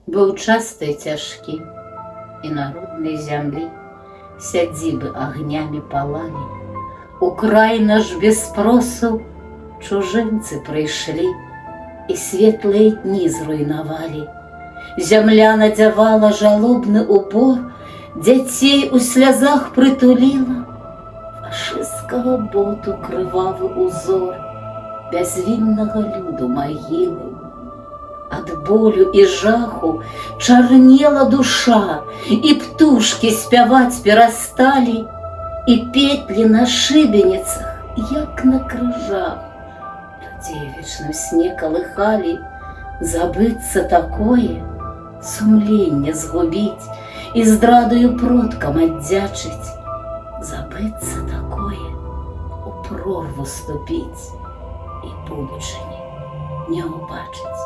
Быў часты і цяжкі, і на роднай зямлі сядзібы агнямі палалі. У край наш без спросу чужынцы прыйшлі і светлыя дні зруйнавалі. Зямля надзявала жалобны убор, дзяцей у слязах прытуліла, фашысцкага боту крывавы узор бязвіннага люду магілы. Ад болю і жаху чарнела душа, і птушкі спяваць перасталі, і петлі на шыбеніцах, як на крыжах, людзей вечным сне калыхалі. Забыцца такое, сумленне згубіць і здрадаю продкам аддзячыць. Забыцца такое, у прорву ступіць і будучыні не ўбачыць.